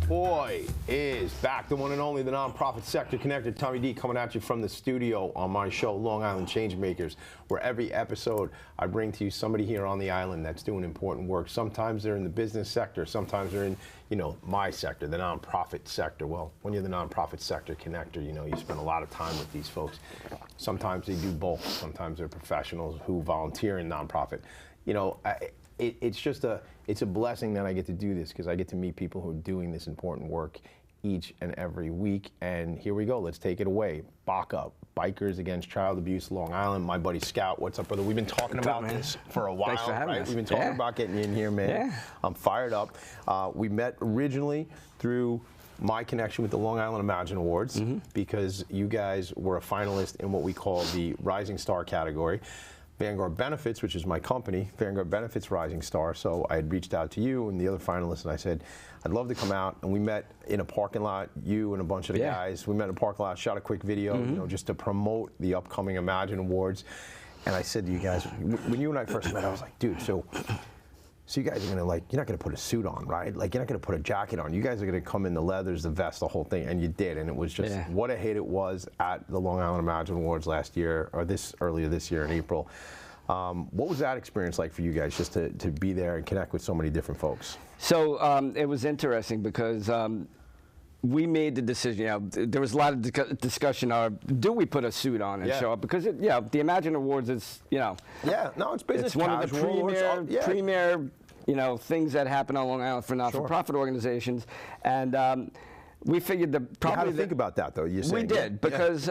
boy is back, the one and only, the nonprofit sector connector, Tommy D, coming at you from the studio on my show, Long Island Changemakers, where every episode I bring to you somebody here on the island that's doing important work. Sometimes they're in the business sector, sometimes they're in, my sector, the nonprofit sector. Well, when you're the nonprofit sector connector, you spend a lot of time with these folks. Sometimes they do both. Sometimes they're professionals who volunteer in nonprofit. It's a blessing that I get to do this, because I get to meet people who are doing this important work each and every week. And here we go. Let's take it away. B.A.C.A, Bikers Against Child Abuse, Long Island. My buddy Scout. What's up, brother? We've been talking about this for a while. Thanks for having us. We've been talking about getting you in here, man. Yeah. I'm fired up. We met originally through my connection with the Long Island Imagine Awards, because you guys were a finalist in what we call the Rising Star category. Vanguard Benefits, which is my company, Vanguard Benefits Rising Star. So I had reached out to you and the other finalists, and I said, I'd love to come out. And we met in a parking lot, you and a bunch of the guys. We met in a parking lot, shot a quick video, just to promote the upcoming Imagine Awards. And I said to you guys, when you and I first met, I was like, dude, so you guys are gonna, you're not gonna put a suit on, right? You're not gonna put a jacket on. You guys are gonna come in the leathers, the vest, the whole thing, and you did. And it was just what a hit it was at the Long Island Imagine Awards last year, or earlier this year in April. What was that experience like for you guys, just to be there and connect with so many different folks? So it was interesting because we made the decision. There was a lot of discussion of, do we put a suit on and show up? Because the Imagine Awards is, no, it's business. It's one of the premier things that happen on Long Island for not-for-profit organizations, and we figured that probably. You had to think about that, though. We did, because.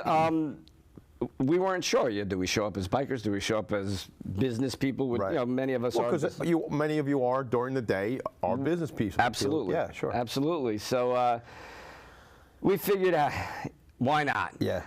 We weren't sure. Do we show up as bikers? Do we show up as business people? Many of us are. Because many of you are during the day are business people. Absolutely. Yeah, sure. Absolutely. So we figured out. Why not? Yeah.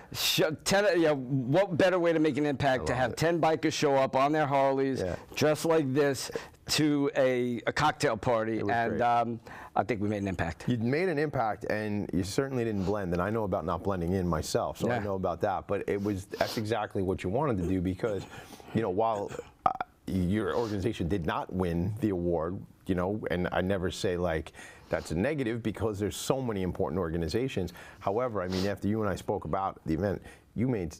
What better way to make an impact to have 10 bikers show up on their Harleys, dressed like this, to a cocktail party, and I think we made an impact. You made an impact, and you certainly didn't blend. And I know about not blending in myself, so I know about that. But that's exactly what you wanted to do, because, while your organization did not win the award, and I never say that's a negative, because there's so many important organizations. However, I mean, after you and I spoke about the event, you made,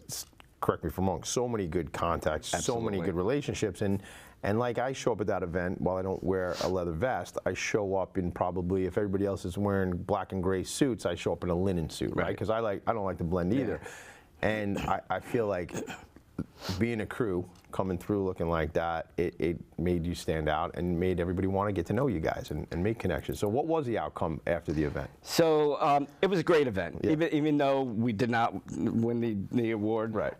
correct me if I'm wrong, so many good contacts, so many good relationships, and I show up at that event, while I don't wear a leather vest, I show up in probably, if everybody else is wearing black and gray suits, I show up in a linen suit, right? Because I don't like to blend either. And I feel like being a crew, coming through looking like that, it made you stand out and made everybody want to get to know you guys and make connections. So what was the outcome after the event? So it was a great event, even though we did not win the award. Right.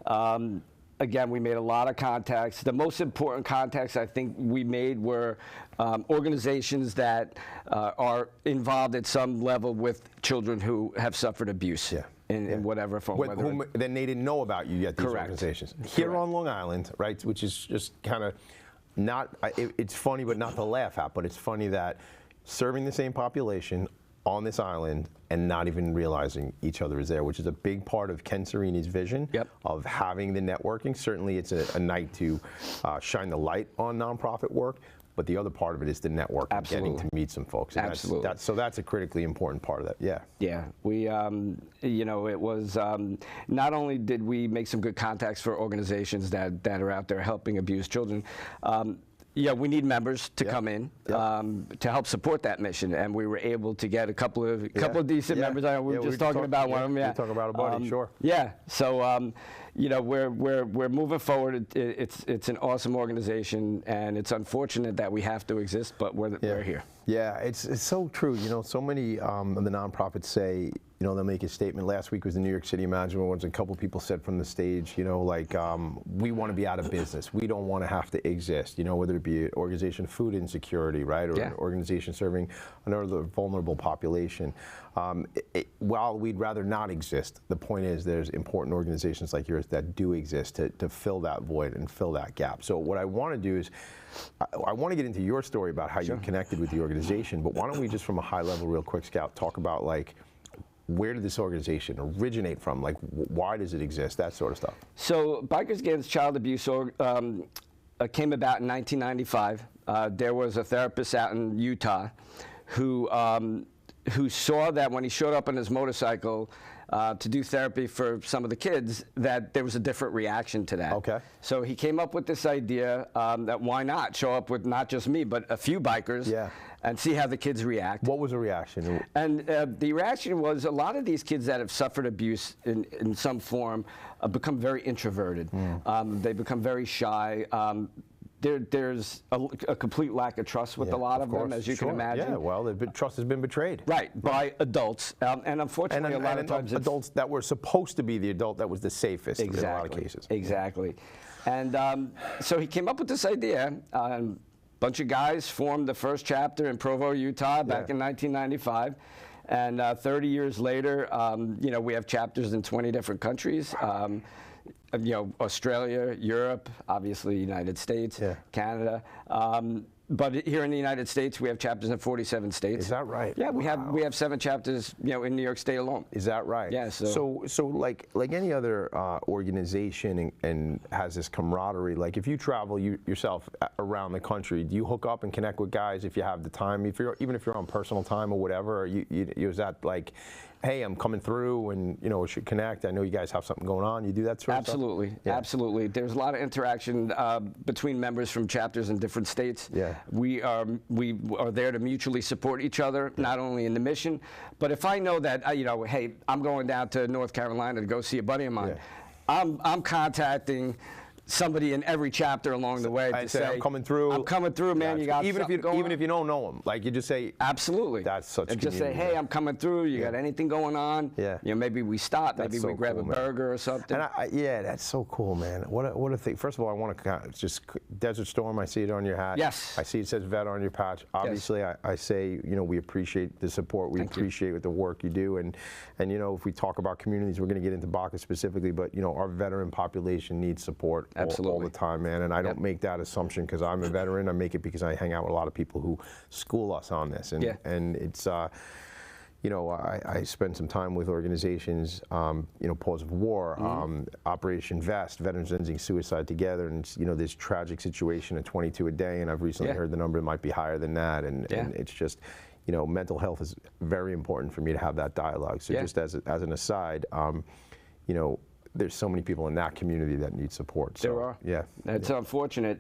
Again, we made a lot of contacts. The most important contacts I think we made were organizations that are involved at some level with children who have suffered abuse. In whatever form. Then they didn't know about you yet, these organizations. Here on Long Island, right, which is just kind of not, it's funny but not to laugh at, but it's funny that serving the same population on this island and not even realizing each other is there, which is a big part of Ken Sereni's vision of having the networking. Certainly it's a night to shine the light on nonprofit work, but the other part of it is the network and getting to meet some folks. And so that's a critically important part of that. Yeah, we, it was, not only did we make some good contacts for organizations that are out there helping abused children, we need members to come in to help support that mission, and we were able to get a couple of decent members. We were just talking about one of them. We were talking about a buddy, sure. Yeah, so we're moving forward. It's an awesome organization, and it's unfortunate that we have to exist, but we're here. Yeah, it's so true. So many of the nonprofits say, they'll make a statement. Last week was the New York City Imagine Awards, and a couple people said from the stage, we want to be out of business. We don't want to have to exist, whether it be an organization of food insecurity, right, or an organization serving another vulnerable population. While we'd rather not exist, the point is there's important organizations like yours that do exist to fill that void and fill that gap. So what I want to do is, I want to get into your story about how you connected with the organization, but why don't we just from a high level real quick, Scout, talk about where did this organization originate from? Why does it exist? That sort of stuff. So Bikers Against Child Abuse came about in 1995. There was a therapist out in Utah who who saw that when he showed up on his motorcycle to do therapy for some of the kids, that there was a different reaction to that. Okay. So he came up with this idea that why not show up with not just me, but a few bikers and see how the kids react. What was the reaction? And the reaction was a lot of these kids that have suffered abuse in some form become very introverted. They become very shy. There's a complete lack of trust with a lot of them, as you can imagine. Yeah, well, trust has been betrayed. Right, by adults. And unfortunately, a lot of times adults that were supposed to be the adult that was the safest in a lot of cases. Exactly. And so he came up with this idea. A bunch of guys formed the first chapter in Provo, Utah back in 1995. And 30 years later, you know, we have chapters in 20 different countries. You know, Australia, Europe, obviously United States, Canada. But here in the United States, we have chapters in 47 states. Is that right? Yeah, we have 7 chapters, you know, in New York State alone. Is that right? Yeah. So like any other organization and has this camaraderie. Like if you travel yourself around the country, do you hook up and connect with guys if you have the time? Even if you're on personal time or whatever, or is that like, hey, I'm coming through and, you know, we should connect. I know you guys have something going on. You do that sort of stuff? Absolutely. Yeah. Absolutely. There's a lot of interaction between members from chapters in different states. Yeah. We are there to mutually support each other, not only in the mission, but if I know that, you know, hey, I'm going down to North Carolina to go see a buddy of mine, I'm contacting somebody in every chapter along the way to say, I'm coming through. I'm coming through, man. You got even if you don't know them, like you just say. Absolutely. That's such. And just say, hey, I'm coming through. You got anything going on? Yeah. You know, maybe we stop. Maybe we grab a burger or something. And yeah, that's so cool, man. What a thing. First of all, I want to just Desert Storm. I see it on your hat. Yes. I see it says vet on your patch. Obviously, I say, you know, we appreciate the support. We appreciate the work you do, and you know, if we talk about communities, we're going to get into B.A.C.A specifically, but you know, our veteran population needs support all the time. Man, and I don't make that assumption because I'm a veteran. I make it because I hang out with a lot of people who school us on this, and it's you know, I spend some time with organizations, you know, Pause of War, Operation Vest, Veterans Ending Suicide Together, and it's, you know, this tragic situation at 22 a day, and I've recently heard the number might be higher than that, and it's just, you know, mental health is very important for me to have that dialogue. So just as an aside, you know, there's so many people in that community that need support. So, there are. Yeah. It's unfortunate.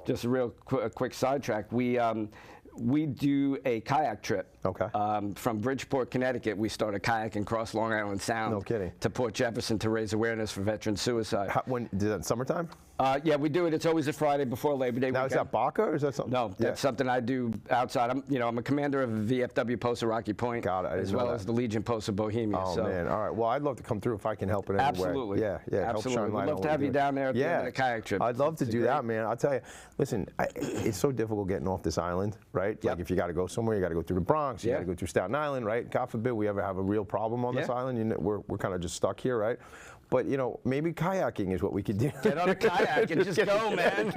Just a real quick sidetrack. We do a kayak trip. Okay. From Bridgeport, Connecticut, we started kayaking across Long Island Sound. No kidding. To Port Jefferson to raise awareness for veteran suicide. When did that summertime? Yeah, we do it. It's always a Friday before Labor Day. Now, weekend. is that B.A.C.A or is that something? No, that's something I do outside. I'm a commander of VFW Post of Rocky Point, as well as the Legion Post of Bohemia. Oh, man. All right. Well, I'd love to come through if I can help in any Absolutely. way. Yeah. Absolutely. We'd love to have you down there at the end of the kayak trip. I'd love to do that, man. I'll tell you, listen, it's so difficult getting off this island, right? Like if you got to go somewhere, you got to go through the Bronx, you got to go through Staten Island, right? God forbid we ever have a real problem on this island. You know, we're kind of just stuck here, right? But, you know, maybe kayaking is what we could do. Get on a kayak and just go, man.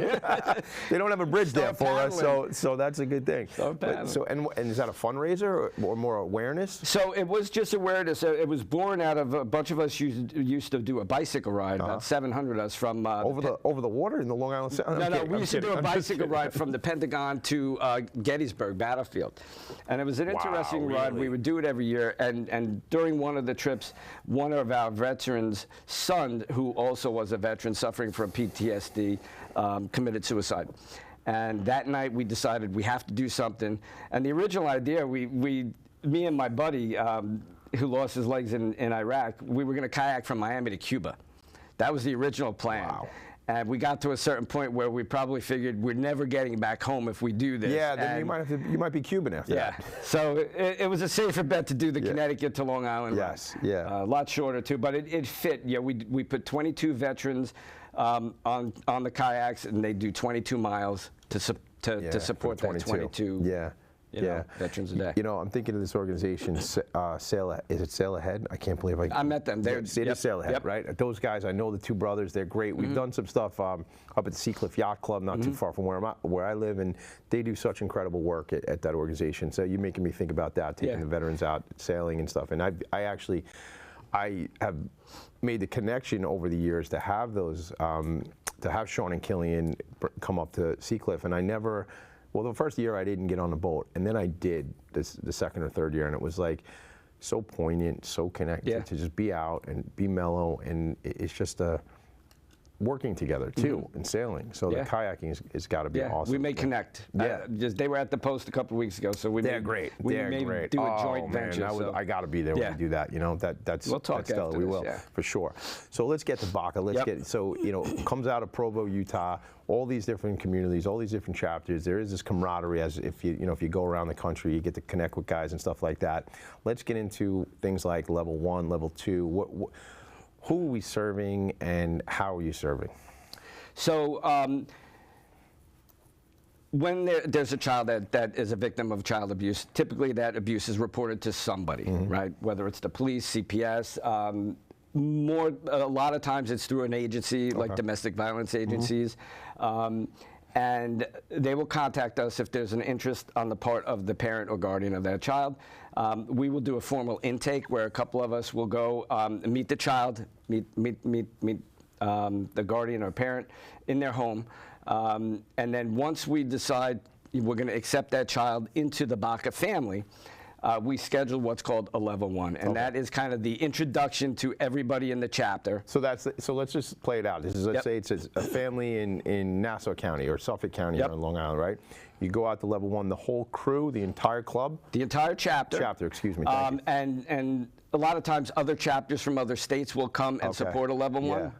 They don't have a bridge there for us, so that's a good thing. And is that a fundraiser or more awareness? So it was just awareness. It was born out of a bunch of us used to do a bicycle ride, about 700 of us from over the water in the Long Island Sound. No, we used to do a bicycle ride from the Pentagon to Gettysburg Battlefield, and it was an interesting ride. We would do it every year, and during one of the trips, one of our veterans' son, who also was a veteran suffering from PTSD, committed suicide. And that night we decided we have to do something. And the original idea, me and my buddy, who lost his legs in Iraq, we were going to kayak from Miami to Cuba. That was the original plan. Wow. And we got to a certain point where we probably figured we're never getting back home if we do this. Yeah, then you might be Cuban after that. So it was a safer bet to do the Connecticut to Long Island ride. Yeah. A lot shorter too, but it fit. Yeah, we put 22 veterans on the kayaks, and they do 22 miles to support that 22. Veterans a day. You know, I'm thinking of this organization, Sail. Is it Sail Ahead? I can't believe I met them. It is Sail Ahead, right? Those guys, I know the two brothers. They're great. We've done some stuff up at the Seacliff Yacht Club, not too far from where I live, and they do such incredible work at that organization. So you're making me think about that, taking the veterans out sailing and stuff. And I have made the connection over the years to have those, to have Sean and Killian come up to Seacliff, and I never Well, the first year I didn't get on the boat, and then I did the second or third year, and it was like so poignant, so connected to just be out and be mellow, and it's just a working together too and sailing. So the kayaking has got to be awesome. We may connect. They were at the post a couple of weeks ago, so they're great. We may do a joint venture. I got to be there when we do that. You know, that's we'll talk that's after we will for sure. So let's get to B.A.C.A. Let's get so comes out of Provo, Utah. All these different communities, all these different chapters. There is this camaraderie as if you go around the country, you get to connect with guys and stuff like that. Let's get into things like level 1, level 2. Who are we serving and how are you serving? So when there's a child that is a victim of child abuse, typically that abuse is reported to somebody, right? Whether it's the police, CPS, a lot of times it's through an agency like domestic violence agencies. And they will contact us if there's an interest on the part of the parent or guardian of that child. We will do a formal intake where a couple of us will go meet the child, meet the guardian or parent in their home. And then once we decide we're going to accept that child into the B.A.C.A. family, we schedule what's called a level 1, and that is kind of the introduction to everybody in the chapter. So let's just play it out. This is let's say it's a family in Nassau County or Suffolk County or Long Island, right? You go out to level 1, the whole crew, the entire club, the entire chapter. Excuse me. Thank you. And a lot of times other chapters from other states will come and support a level 1.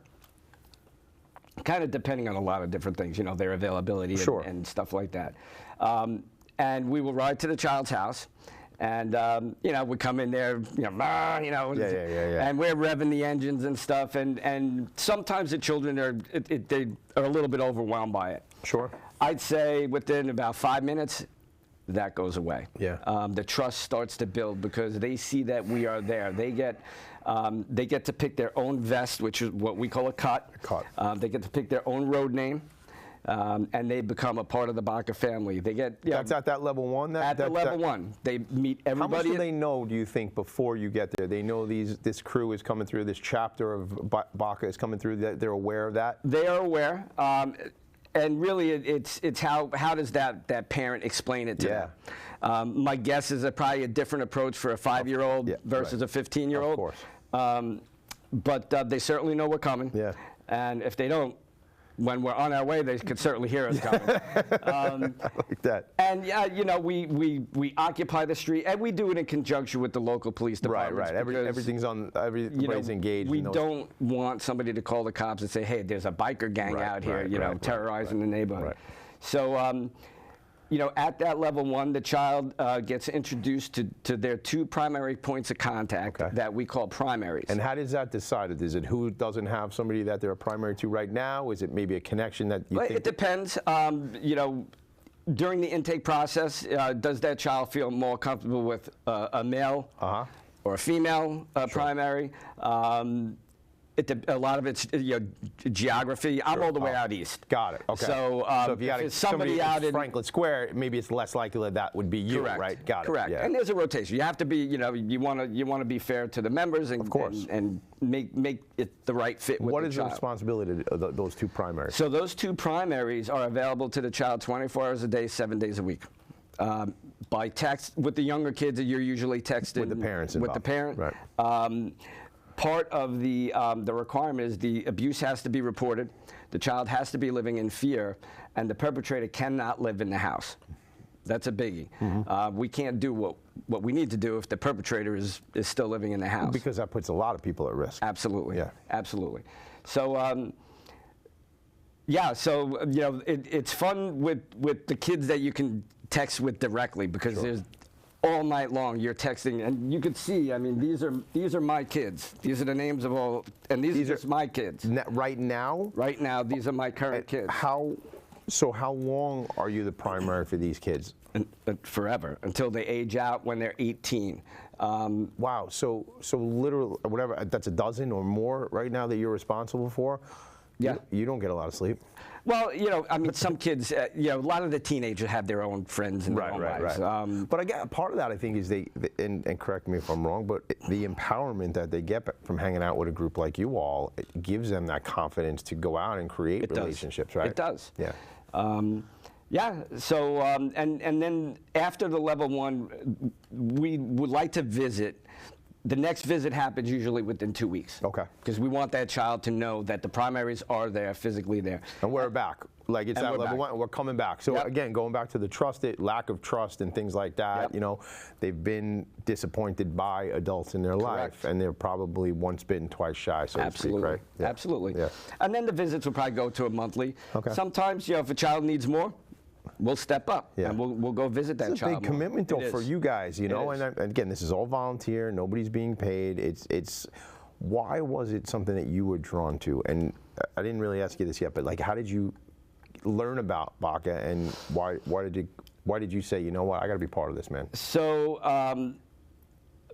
Kind of depending on a lot of different things, their availability and stuff like that. And we will ride to the child's house. And we come in there, and we're revving the engines and stuff. And sometimes the children they are a little bit overwhelmed by it. Sure. I'd say within about 5 minutes, that goes away. Yeah. The trust starts to build because they see that we are there. They get to pick their own vest, which is what we call a cut. They get to pick their own road name. And they become a part of the B.A.C.A. family. They get that's at that level 1. Level 1, they meet everybody. How much do they know? Do you think before you get there? They know this crew is coming through. This chapter of B.A.C.A. is coming through. They're aware of that. They are aware, and really, it's how does that parent explain it to them? My guess is probably a different approach for a 5-year-old versus a 15-year-old. Of course. But they certainly know we're coming. Yeah. And if they don't, when we're on our way, they could certainly hear us coming. I like that. And we occupy the street, and we do it in conjunction with the local police department. Right. Everybody's engaged. We don't want somebody to call the cops and say, "Hey, there's a biker gang out here, terrorizing the neighborhood." Right. So, at that level 1, the child gets introduced to their 2 primary points of contact that we call primaries. And how does that decided? Is it who doesn't have somebody that they're a primary to right now? Is it maybe a connection that you think? It depends. During the intake process, does that child feel more comfortable with a male or a female primary? A lot of it's geography. I'm all the way out east. Got it. Okay. So if you got somebody out in Franklin Square, maybe it's less likely that would be you, right? Got it. Correct. Yeah. And there's a rotation. You have to be, you want to be fair to the members and of course and make it the right fit with the child. What is the responsibility of those 2 primaries? So those 2 primaries are available to the child 24 hours a day, 7 days a week. By text with the younger kids, you're usually texting with the parents involved. With the parent. Right. Part of the requirement is the abuse has to be reported, the child has to be living in fear, and the perpetrator cannot live in the house. That's a biggie. We can't do what we need to do if the perpetrator is still living in the house. Because that puts a lot of people at risk. Absolutely. Yeah. Absolutely. So, it's fun with the kids that you can text with directly because there's all night long you're texting, and you could see, these are my kids. These are the names of all, and these are just my kids. Right now? Right now, these are my current kids. How long are you the primary for these kids? Forever, until they age out when they're 18. Wow, so literally, whatever, that's a dozen or more right now that you're responsible for? Yeah. You don't get a lot of sleep. Well, some kids, a lot of the teenagers have their own friends and their own lives. Right. But again, part of that I think is and correct me if I'm wrong, but the empowerment that they get from hanging out with a group like you all, it gives them that confidence to go out and create relationships, right? It does. Yeah. Yeah. So and then after the level 1, we would like to visit. The next visit happens usually within 2 weeks. Okay. Because we want that child to know that the primaries are there, physically there. And we're back. Like it's at level 1, we're coming back. So again, going back to the lack of trust and things like that, you know, they've been disappointed by adults in their life, and they're probably once bitten, twice shy, so to speak, right? Yeah. Absolutely. Yeah. And then the visits will probably go to a monthly. Okay. Sometimes, you know, if a child needs more, we'll step up and we'll go visit that child. It's a big commitment though for you guys, you know. And again, this is all volunteer. Nobody's being paid. It's why was it something that you were drawn to? And I didn't really ask you this yet, but like, how did you learn about B.A.C.A, and why did you say, you know what, I got to be part of this, man? So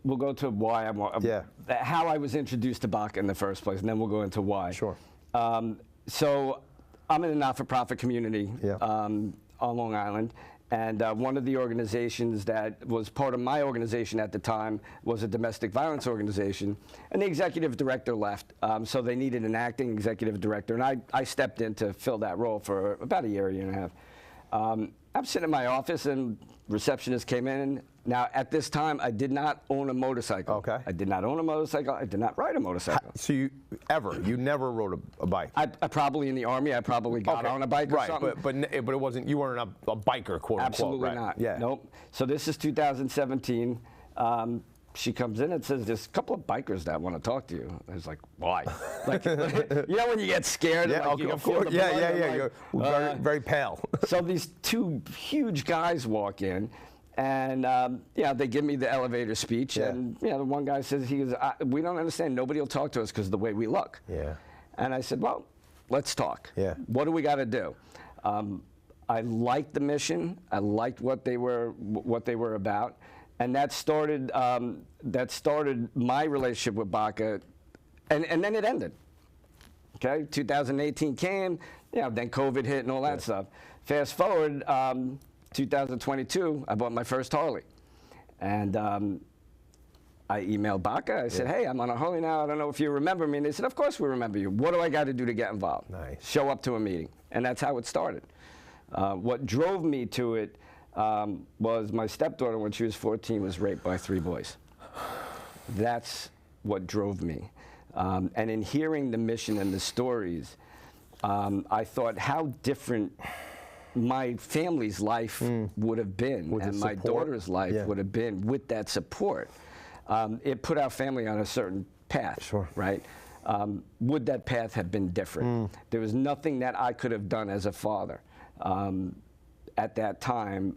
we'll go to why how I was introduced to B.A.C.A in the first place, and then we'll go into why. Sure. So I'm in a not-for-profit community. On Long Island, and one of the organizations that was part of my organization at the time was a domestic violence organization, and the executive director left, so they needed an acting executive director, and I stepped in to fill that role for about a year and a half. I'm sitting in my office, and receptionist came in. Now, at this time, I did not own a motorcycle. Okay. I did not own a motorcycle. I did not ride a motorcycle. So you never rode a bike? I probably in the Army, I probably got on a bike or something. But it wasn't, you weren't a biker, quote unquote. Absolutely not. Yeah. Nope. So this is 2017. She comes in and says, "There's a couple of bikers that want to talk to you." I was like, "Why?" Like, you know when you get scared? Yeah, like, of course. Yeah. You're very pale. So these two huge guys walk in. And they give me the elevator speech, and the one guy says, "We don't understand. Nobody will talk to us because of the way we look." Yeah. And I said, "Well, let's talk. Yeah. What do we got to do?" I liked the mission. I liked what they were about, and that started my relationship with B.A.C.A, and then it ended. Okay. 2018 came. Then COVID hit and all that stuff. Fast forward. 2022, I bought my first Harley, and I emailed B.A.C.A. I said, "Hey, I'm on a Harley now. I don't know if you remember me." And they said, "Of course we remember you. What do I got to do to get involved?" Nice. Show up to a meeting, and that's how it started. What drove me to it was my stepdaughter, when she was 14, was raped by 3 boys. That's what drove me, and in hearing the mission and the stories, I thought how different my family's life would have been, and my daughter's life would have been with that support. It put our family on a certain path, right? Would that path have been different? There was nothing that I could have done as a father at that time,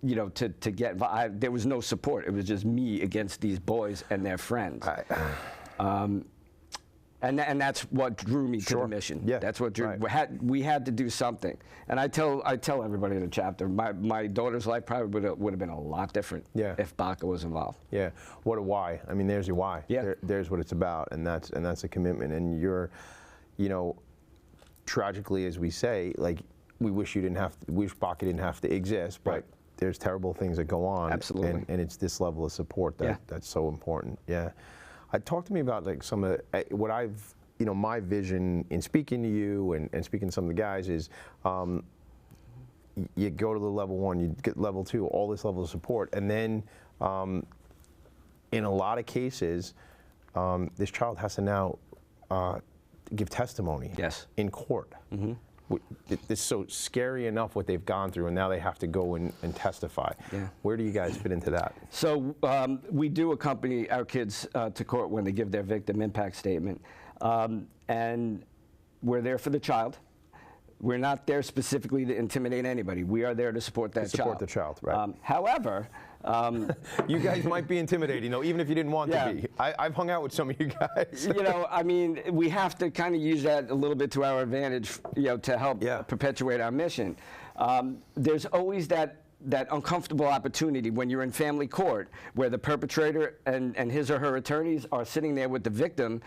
to get, there was no support. It was just me against these boys and their friends. And that's what drew me to the mission. Yeah, that's what drew. We had to do something. And I tell everybody in the chapter, my daughter's life probably would have been a lot different if B.A.C.A was involved. Yeah. What a why. I mean, there's your why. Yeah. There's what it's about, and that's a commitment. And you're, tragically, as we say, like, we wish B.A.C.A didn't have to exist, but there's terrible things that go on. Absolutely. And it's this level of support that's so important. Yeah. Talk to me about like some of what I've, my vision in speaking to you and speaking to some of the guys is, you go to the level 1, you get level 2, all this level of support, and then in a lot of cases, this child has to now give testimony in court. It's so scary enough what they've gone through, and now they have to go and testify. Yeah. Where do you guys fit into that? So we do accompany our kids to court when they give their victim impact statement, and we're there for the child. We're not there specifically to intimidate anybody. We are there to support that child. Support the child, right. However, you guys might be intimidating, even if you didn't want to be. I've hung out with some of you guys. I mean, we have to kind of use that a little bit to our advantage, to help perpetuate our mission. There's always that uncomfortable opportunity when you're in family court where the perpetrator and his or her attorneys are sitting there with the victim.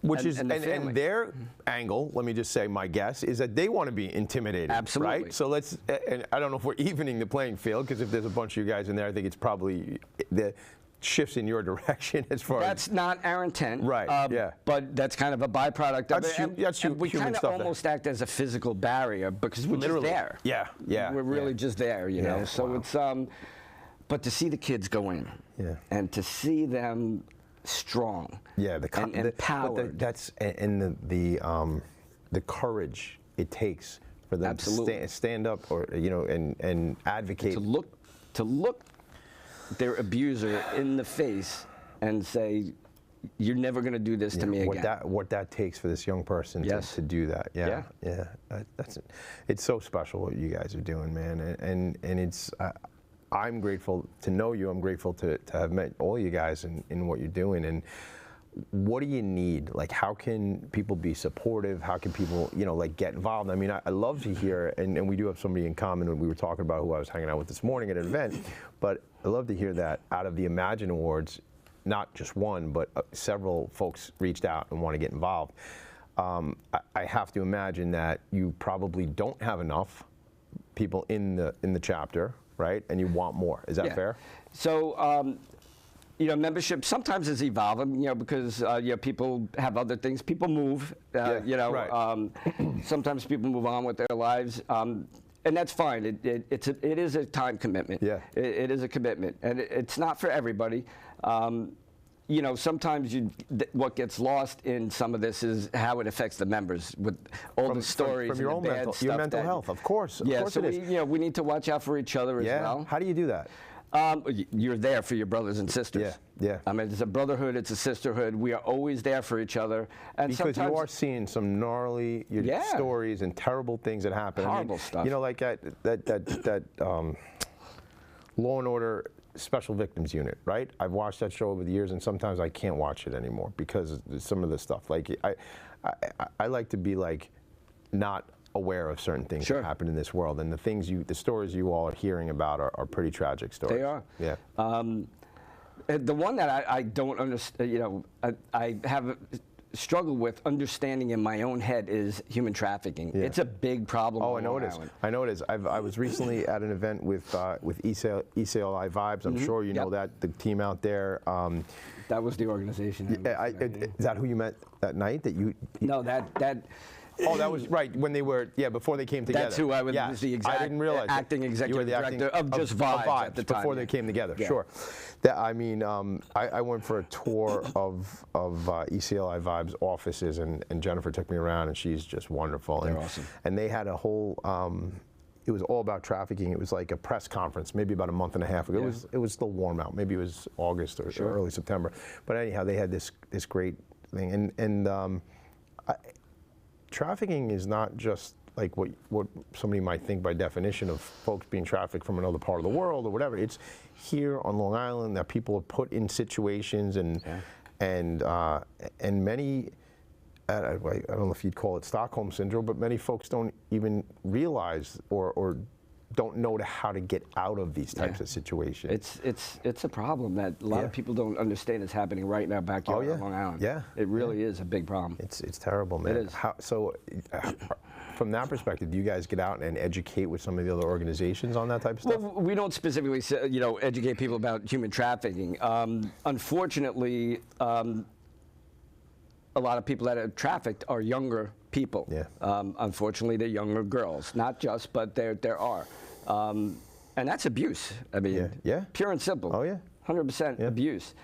Which is, and their angle, let me just say, my guess, is that they want to be intimidated. Absolutely. Right? So and I don't know if we're evening the playing field, because if there's a bunch of you guys in there, I think it's probably, shifts in your direction as far That's not our intent. Right, yeah. But that's kind of a byproduct of it. And we human kind of stuff almost act as a physical barrier because we're Literally. just there. Yeah, yeah. We're really just there, you know. So wow. it's but to see the kids go in, and to see them strong, and empowered. The courage it takes for them to stand up, or and advocate. To look their abuser in the face and say, "You're never going to do this to me again." What that takes for this young person to do that. Yeah. It's so special what you guys are doing, man, and it's. I'm grateful to know you. I'm grateful to have met all you guys in what you're doing. And what do you need? Like, how can people be supportive? How can people, like, get involved? I mean, I love to hear, and we do have somebody in common when we were talking about who I was hanging out with this morning at an event, but I love to hear that out of the Imagine Awards, not just one, but several folks reached out and want to get involved. I have to imagine that you probably don't have enough people in the chapter, right? And you want more. Is that fair? So, membership sometimes is evolving, because people have other things. People move, right. Sometimes people move on with their lives, and that's fine. It is a time commitment. Yeah. It is a commitment, and it's not for everybody. Sometimes what gets lost in some of this is how it affects the members with all the stories from your and own the bad stuff. Your mental health, of course. Of course so it is. we need to watch out for each other as well. How do you do that? You're there for your brothers and sisters. Yeah. I mean, it's a brotherhood, it's a sisterhood. We are always there for each other. And because you are seeing some gnarly stories and terrible things that happen. Horrible stuff. Like that Law and Order Special Victims Unit, right? I've watched that show over the years, and sometimes I can't watch it anymore because of some of the stuff. Like, I like to be like not aware of certain things that happen in this world, and the stories you all are hearing about are pretty tragic stories. They are. Yeah. The one that I don't understand, I have struggled with understanding in my own head is human trafficking. Yeah. It's a big problem. Oh, I know it is. I know it is. I was recently at an event with E.C.A Vibes. I'm sure you know that, the team out there. That was the organization. Is that who you met that night? No, that. Oh, that was right when they were before they came together. That's who I was. The exact, I didn't realize acting executive director of just Vibes at the time. Before they came together. Yeah. Sure. I went for a tour of E.C.A Vibes offices, and Jennifer took me around, and she's just wonderful. They're awesome. And they had a whole. It was all about trafficking. It was like a press conference, maybe about a month and a half ago. Yeah. It was still warm out. Maybe it was August or early September. But anyhow, they had this great thing, and trafficking is not just like what somebody might think by definition of folks being trafficked from another part of the world or whatever. It's here on Long Island that people are put in situations and many. I don't know if you'd call it Stockholm syndrome, but many folks don't even realize or don't know how to get out of these types of situations. It's a problem that a lot of people don't understand is happening right in our backyard on Long Island. Yeah, it really is a big problem. It's terrible, man. It is. From that perspective, do you guys get out and educate with some of the other organizations on that type of stuff? Well, we don't specifically, educate people about human trafficking. Unfortunately, a lot of people that are trafficked are younger people. Yeah. Unfortunately, they're younger girls. Not just, but there are. And that's abuse. I mean, pure and simple. Oh, yeah. 100% abuse.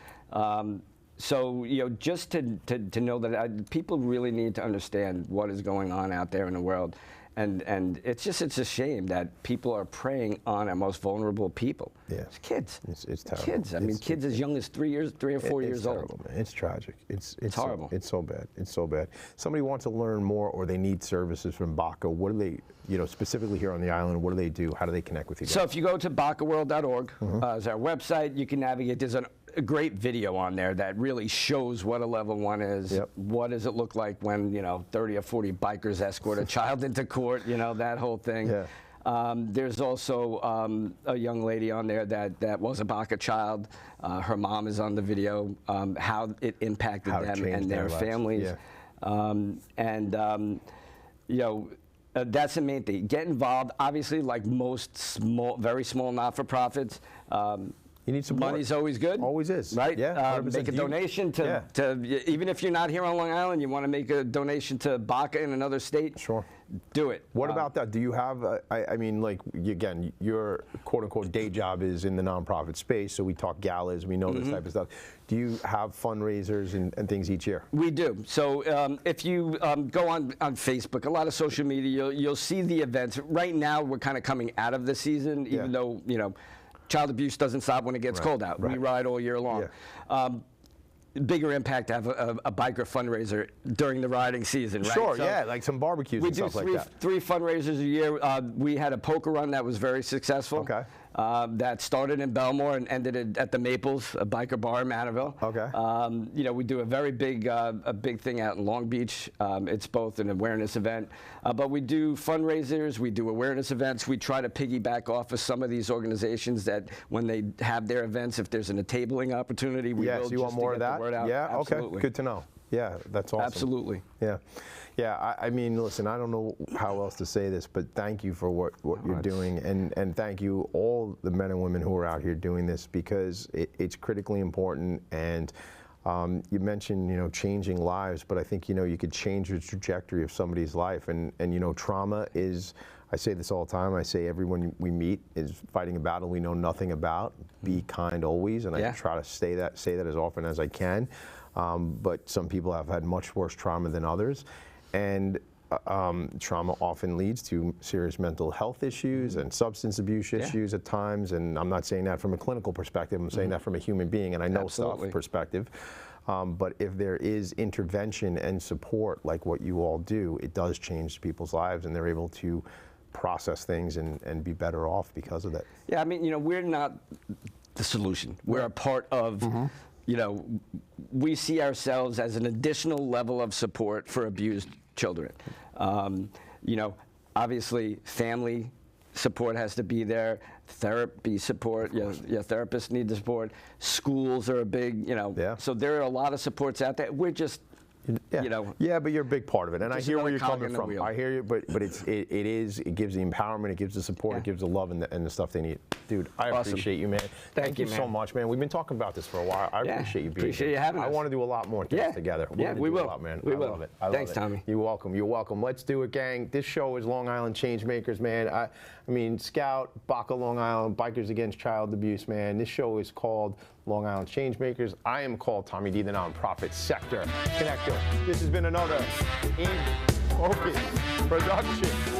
So, just to know that people really need to understand what is going on out there in the world. And it's a shame that people are preying on our most vulnerable people. Yeah. It's kids. It's terrible. Kids. I mean, kids as young as 3 or 4 years old. It's terrible, man. It's tragic. It's horrible. It's so bad. It's so bad. Somebody wants to learn more, or they need services from B.A.C.A. What do they, specifically here on the island, what do they do? How do they connect with you guys? So if you go to BACAworld.org, is our website, you can navigate. There's a great video on there that really shows what a level 1 is. Yep. What does it look like when 30 or 40 bikers escort a child into court? That whole thing. Yeah. There's also a young lady on there that was a B.A.C.A child. Her mom is on the video. How it impacted them and their families. Yeah. That's the main thing. Get involved. Obviously, like most very small not-for-profits. You need support. Money's always good. Always is. Right? Yeah. Make a donation to, even if you're not here on Long Island, you want to make a donation to B.A.C.A in another state. Sure. Do it. What about that? Do you have, I mean, like, again, your quote-unquote day job is in the nonprofit space, so we talk galas, we know this type of stuff. Do you have fundraisers and things each year? We do. So if you go on Facebook, a lot of social media, you'll see the events. Right now, we're kind of coming out of the season, even though, you know, child abuse doesn't stop when it gets cold out. We ride all year long. Bigger impact to have a biker fundraiser during the riding season, right? Sure, so yeah, like some barbecues and stuff like that. We do three fundraisers a year. We had a poker run that was very successful. Okay. That started in Belmore and ended at the Maples, a biker bar in Manaville. Okay. You know, we do a very big, thing out in Long Beach. It's both an awareness event, but we do fundraisers, we do awareness events. We try to piggyback off of some of these organizations that when they have their events, if there's a tabling opportunity, we will you just want more to get of that? the word out. Yeah, Absolutely. okay, good to know. Yeah, that's awesome. Absolutely. Yeah. Yeah, I mean, listen, I don't know how else to say this, but thank you for what you're doing, and thank you all the men and women who are out here doing this, because it's critically important. And you mentioned, you know, changing lives, but I think, you know, you could change the trajectory of somebody's life. And you know, trauma is, I say this all the time, I say everyone we meet is fighting a battle we know nothing about. Be kind always, and I try to say that as often as I can. But some people have had much worse trauma than others. And trauma often leads to serious mental health issues and substance abuse issues at times. And I'm not saying that from a clinical perspective, I'm saying that from a human being, and I know stuff perspective. But if there is intervention and support like what you all do, it does change people's lives, and they're able to process things and be better off because of that. Yeah, I mean, you know, we're not the solution. We're a part of, you know, we see ourselves as an additional level of support for abused children. You know, obviously family support has to be there, therapy support, therapists need the support, schools are a big, you know, so there are a lot of supports out there. We're just, you know. Yeah, but you're a big part of it, and I hear where you're coming from. Wheel. I hear you, but it gives the empowerment, it gives the support, it gives the love and the stuff they need. Dude, I appreciate you, man. Thank you so much, man. We've been talking about this for a while. I appreciate you being here. Appreciate you having us. I want to do a lot more things together. Yeah, we will. A lot, man. We I will. love it. I love Thanks, it. Tommy. You're welcome. You're welcome. Let's do it, gang. This show is Long Island Changemakers, man. I mean, Scout, B.A.C.A Long Island, Bikers Against Child Abuse, man. This show is called Long Island Changemakers. I am called Tommy D, the nonprofit sector connector. This has been another In Focus production.